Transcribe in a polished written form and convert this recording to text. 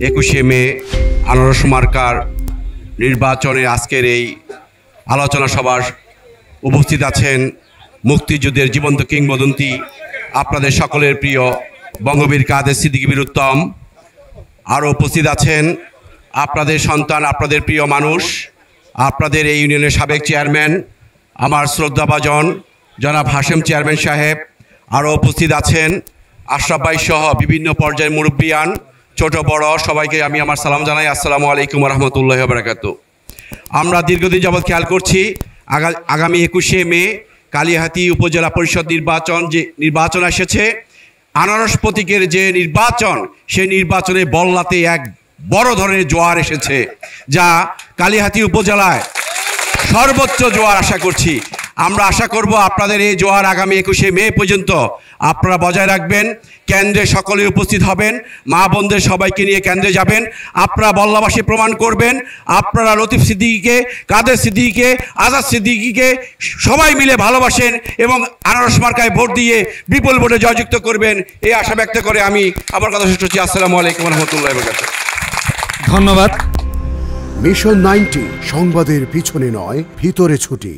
21শে মে আনারস মার্কার নির্বাচনে আজকের এই আলোচনা সভার উপস্থিত আছেন মুক্তিযুদ্ধের জীবন্ত কিংবদন্তি আপনাদের সকলের প্রিয় বঙ্গবীর কাদের সিদ্দিকী বীর উত্তম। আরও উপস্থিত আছেন আপনাদের সন্তান, আপনাদের প্রিয় মানুষ, আপনাদের এই ইউনিয়নের সাবেক চেয়ারম্যান আমার শ্রদ্ধাভাজন জনাব হাশেম চেয়ারম্যান সাহেব। আরও উপস্থিত আছেন আশরাফ ভাই সহ বিভিন্ন পর্যায়ের মুরব্বিয়ান, ছোট বড় সবাইকে আমি আমার সালাম জানাই। আসসালামু আলাইকুম রহমতুল্লাহি ওয়া বারাকাতুহু। আমরা দীর্ঘদিন যাবৎ খেয়াল করছি আগামী 21শে মে কালিহাতী উপজেলা পরিষদ নির্বাচন এসেছে। আনারস প্রতীকের যে নির্বাচন, সেই নির্বাচনে বল্লাতে এক বড় ধরনের জোয়ার এসেছে, যা কালিহাতী উপজেলায় সর্বোচ্চ জোয়ার আশা করছি। আমরা আশা করব আপনাদের এই জোয়ার আগামী 21শে মে পর্যন্ত আপনারা বজায় রাখবেন। কেন্দ্রে সকলে উপস্থিত হবেন, মা বোনদের সবাইকে নিয়ে কেন্দ্রে যাবেন। আপনারা বল্লাবাসী প্রমাণ করবেন আপনারা লতিফ সিদ্দিকীকে, কাদের সিদ্দিকীকে, আজাদ সিদ্দিকীকে সবাই মিলে ভালোবাসেন এবং আনারস মার্কায় ভোট দিয়ে বিপুল ভোটে জয়যুক্ত করবেন, এই আশা ব্যক্ত করে আমি আমার কথা শেষ করছি। আসসালামু আলাইকুম রহমতুল্লাহি ওয়া বারাকাতুহু। ধন্যবাদ। মিশন 90 সংবাদের পিছনে নয়, ভিতরে ছুটি।